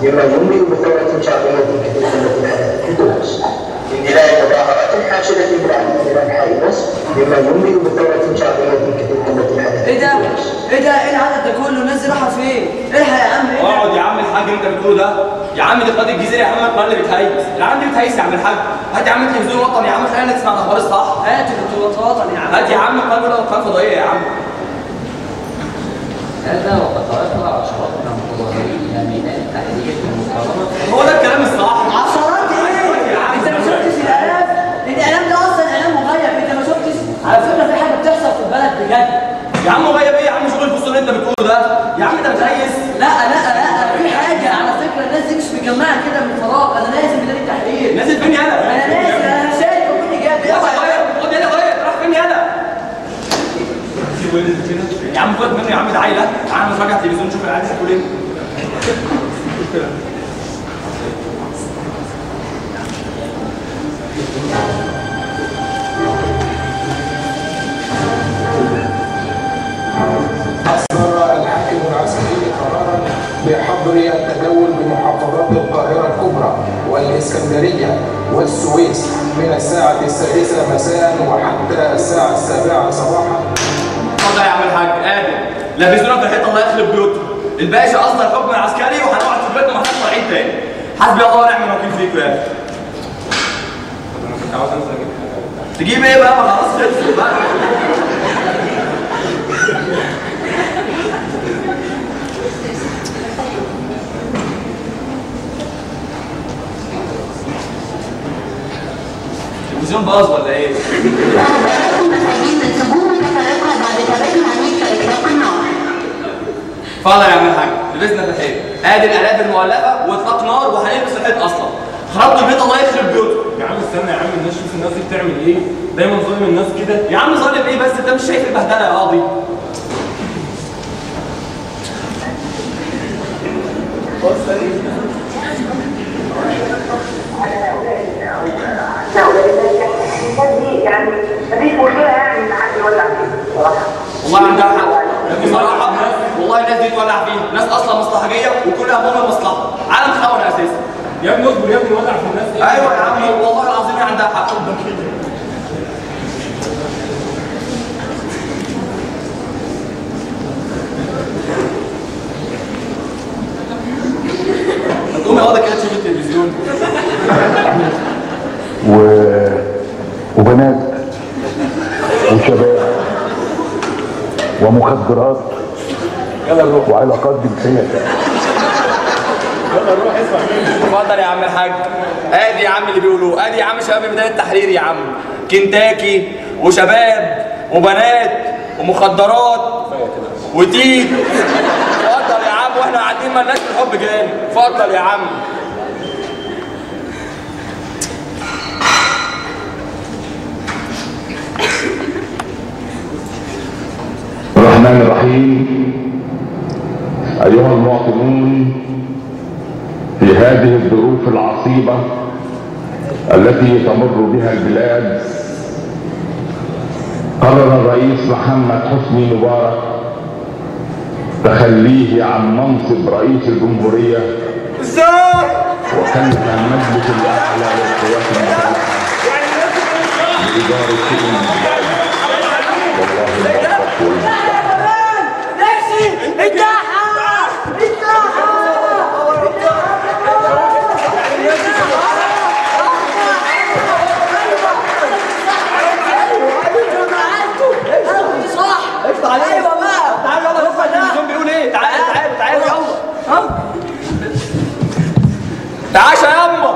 مما ينبئ بثورة شعبية كثيرة التي حدثت في تونس. اندلاع مظاهرات حاشدة إبراهيم إلى أنحاء مصر مما ينبئ بثورة شعبية كثيرة التي حدثت في تونس. ايه العدد ده كله؟ الناس دي رايحه فين؟ الحق يا عم. اقعد يا عم الحاج اللي انت بتقوله ده. يا عم دي قناه الجزيره يا عم، القناه اللي بتهيس. العالم دي بتهيس يا عم الحاج. هات يا عم التلفزيون الوطني يا عم، خلينا نسمع الاخبار الصح. هات التلفزيون الوطني يا عم. هات يا عم القناه الاولى والقناه الفضائيه يا عم. هذا وقد أثر عشرات من المتظاهرين إلى ميدان التحرير والمقاومة. هو ده الكلام الصح. عشرات ايه؟ انت ما شفتش الاعلام؟ الاعلام ده اصلا اعلام مغيب، انت ما شفتش؟ على فكره في حاجه بتحصل في البلد بجد. يا عم مغيب ايه يا عم؟ شغل الفصول اللي انت بتقوله ده يا عم، انت بتهيس. لا في حاجه على فكره، الناس دي مش مجمعه كده من فراغ. انا نازل ميدان التحرير. نازل فين يالا؟ انا نازل، انا شايف كل اجابه. خد يالا غير، راح فين يالا؟ يا عم خد منه يا عم، ده عيله. تعالى نتفرج على التلفزيون نشوف العيال دي بتقول ايه. أصدر الحاكم العسكري قرارا بحظر التجول بمحافظات القاهرة الكبرى والإسكندرية والسويس من الساعة 6 مساء وحتى الساعة 7 صباحا. اتفضل يا عم الحاج. ادي لبسونا في الحته الله يخرب بيوتهم. الباشا اصدر حكم عسكري وهنقعد في بيتنا ما احناش طالعين تاني. حسبي الله ونعم الوكيل فيكم يا اخي. انا كنت عاوز انزل اجيب حاجه. تجيب ايه بقى؟ ما خلاص خلصت بقى. التلفزيون باظ ولا ايه؟ اتفضل يا عم الحاج، لبسنا في الحيط. ادي الالاف المؤلفه واطلاق نار وهنلبس الحيط اصلا. خربتوا البيت الله يخرب بيوتكم. يا عم استنى يا عم، الناس شوف الناس دي بتعمل ايه؟ دايما ظالم الناس كده. يا عم ظالم ايه بس؟ انت مش شايف البهدله يا قاضي؟ يعني مفيش مشكله يعني ان حد يولع فيه بصراحه. والله عندها حق. بصراحه والله الناس دي تولع فيها، ناس اصلا مصلحجيه وكل همهم المصلحه، عالم خونه اساسا. يا ابني اصبر يا ابني، ولع في الناس ايه؟ ايوه يا عم والله العظيم عندها حق. هتقوم يا واد كده تشوف التلفزيون. وبنات وشباب ومخدرات وعلاقات جنسيه. يلا نروح اسمع مني. اتفضل يا عم الحاج. ادي يا عم اللي بيقولوه، ادي يا عم شباب ميدان التحرير يا عم. كنتاكي وشباب وبنات ومخدرات وتيج. اتفضل يا عم، واحنا قاعدين مالناش في الحب جاني. اتفضل يا عم. الرحمن الرحيم. أيها المواطنون، في هذه الظروف العصيبة التي تمر بها البلاد، قرر الرئيس محمد حسني مبارك تخليه عن منصب رئيس الجمهورية وكلف المجلس الأعلى للقوات المسلحة بإدارة شؤون البلاد. والله الموفق والمستعان. ايوه بقى، تعالوا يلا نسمع التلفزيون بيقول ايه. تعالوا يلا. ها تعاشى ياما.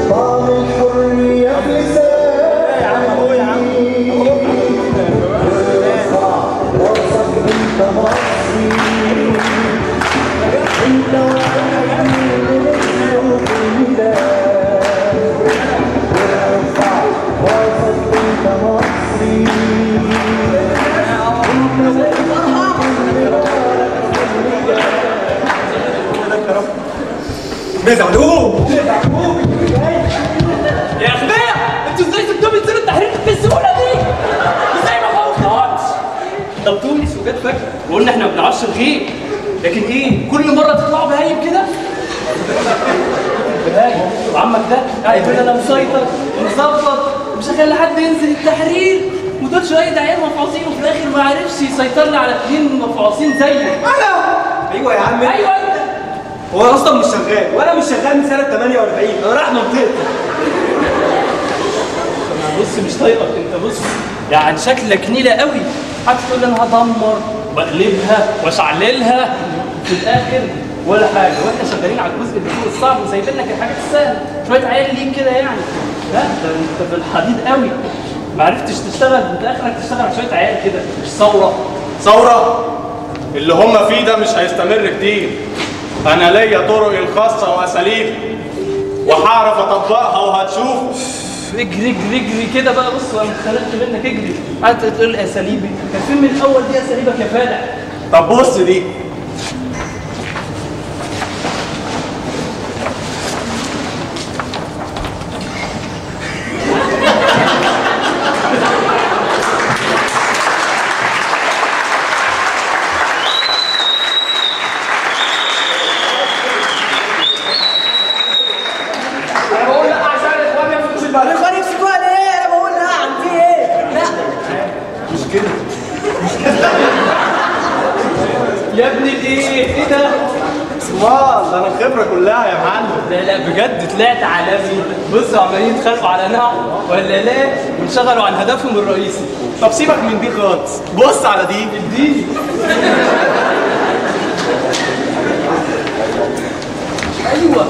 طعم الحرية في لساني. يا عم اهو يا عم. وصلك انت مصري، انت وعيني للشوق الهلال. وارفع وصلك انت مصري، بيزعلوه يا اغبياء. انتوا ازاي سبتوهم ينزلوا التحرير بالسهوله دي؟ ازاي ما خوفتهمش؟ طب تونس وجت فجأة وقلنا احنا ما بنعرفش نغيب. لكن ايه كل مره تطلعوا بهايم كده؟ بهايم وعمك ده قاعد يقول انا مسيطر ومظبط مش هخلي حد ينزل التحرير ودول شويه عيال مفعوصين وفي الاخر ما عرفش يسيطر لي على 2 مفعوصين زيي. انا ايوه يا عم ايوه انت. هو اصلا مش شغال وانا مش شغال من سنه 48 انا رايح منطقتي. بص مش طايقك انت. بص يعني شكلك نيله قوي. حتى تقول لي انا هدمر واقلبها واشعللها في الاخر ولا حاجه واحنا شغالين على الجزء اللي فوق الصعب وسايبين لك الحاجات السهله. شويه عيال ليك كده يعني. لا ده انت في الحديد قوي. ما عرفتش تشتغل انت اخرك تشتغل على شويه عيال كده مش ثوره اللي هم فيه ده مش هيستمر كتير. انا ليا طرقي الخاصه واساليبي وهعرف اطبقها وهتشوف. اجري اجري اجري كده بقى. بص انا اتخنقت منك. اجري قعدت تقول اساليبي. كان فين من الاول دي اساليبك يا فالح؟ طب بص دي يا ابني ايه ده؟ ده انا الخبره كلها يا معلم. لا بجد طلعت عالمي. بصوا عمالين يتخانقوا على نوع ولا لا وانشغلوا عن هدفهم الرئيسي. طب سيبك من دي خالص. بص على دي. اديني. ايوه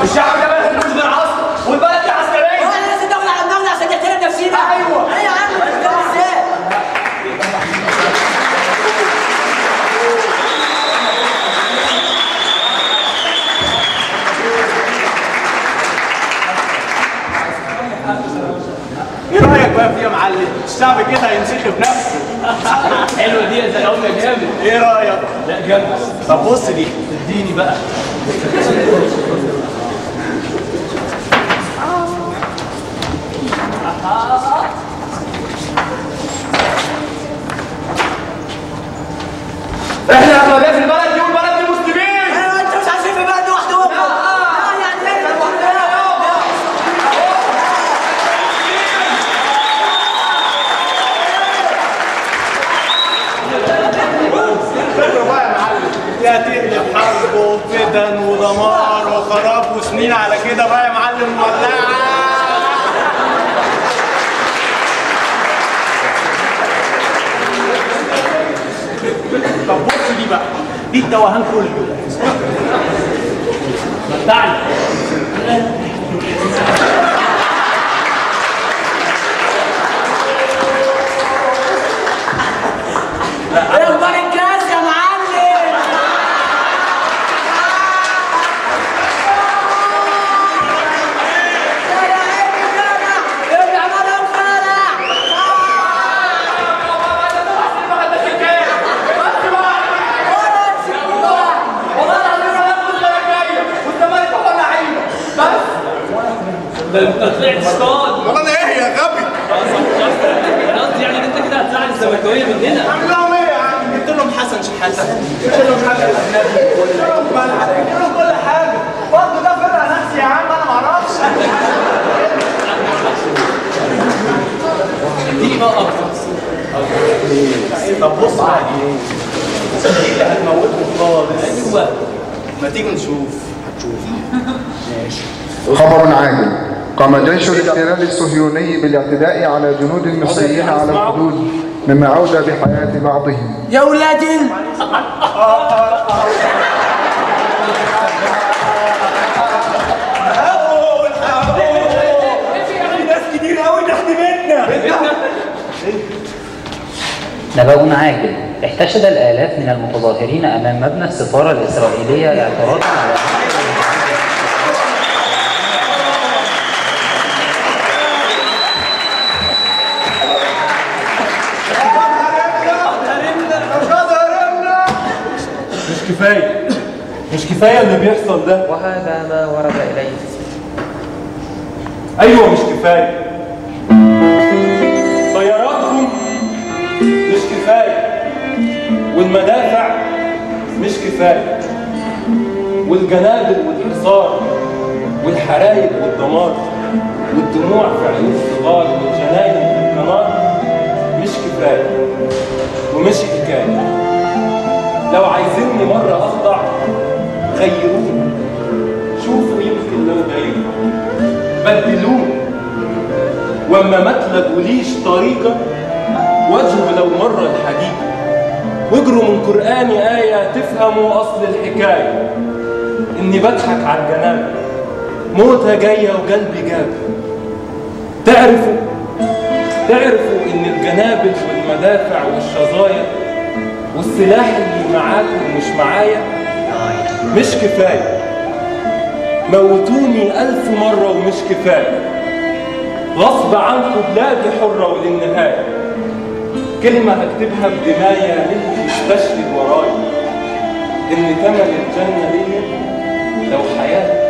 الشعب ده بلد الفلوس بالعصر والبلد دي عسكريه. واحنا لازم ناخد على دماغنا عشان نحترم نفسينا. ايوه يا عم بتتكلم ازاي؟ ايه رايك بقى فيها يا معلم؟ الشعب كده هينسخف نفسه. حلوه دي زي اول جامد. ايه رايك؟ لا جامد. طب بص دي. اديني بقى. احنا اغلبيه في البلد دي والبلد دي مسلمين. ايوه انت مش عايزين في بلد لوحدهم. لا يعني ايه الخبره بقى يا معلم دي هتقلب حرب وفتن ودمار وخراب وسنين على كده بقى يا معلم مولعه. طب بص دي بقى. دي التوهان كله. تعالى. اخبار الكاس يا معلم؟ ارجع بقى وخلع. ده انت طلعت صطاد. والله انا ايه يا غبي؟ انا قصدي يعني انت كده هتزعل الزملكاويه مننا. اعمل لهم ايه يا عم؟ جبت لهم حسن شحاته، جبت لهم حسن اجنبي، جبت لهم بلعه، جبت لهم كل حاجه. برضه ده فرقه نفسي يا عم انا ما اعرفش. اديني بقى اكتر. طب بص بقى دي اللي هتموتهم خالص. ايوه ما تيجي نشوف. هتشوف. ماشي. خبر عاجل. قام جيش الاحتلال الصهيوني بالاعتداء على جنود مصريين على الحدود مما عود بحياة بعضهم. يا ولاد في ناس كتير قوي تحت بيتنا. نبأ عاجل. احتشد الآلاف من المتظاهرين أمام مبنى السفارة الإسرائيلية اعتراضا على مش كفايه اللي بيحصل ده. وهذا ما ورد إليه. ايوه مش كفايه. والمدافع مش كفاية، والجنابل والحصار والحرايق والدمار والدموع في عيون الصغار والجناين في القنار مش كفاية ومش حكاية. لو عايزيني مرة أخضع غيروني، شوفوا يمكن لو ده ينفع، بدلوني، وأما ما تلاقوليش طريقة واجهوا لو مرة الحديقة، واجروا من قرآني آية تفهموا أصل الحكاية، إني بضحك على الجنابة موتة جاية وقلبي جاب. تعرفوا إن الجنابل والمدافع والشظايا والسلاح اللي معاكم ومش معايا مش كفاية، موتوني 1000 مرة ومش كفاية، غصب عنكم بلادي حرة وللنهاية، كلمة هكتبها بدماية للي يستشهد ورايا، إن تمن الجنة ليا لو حياتي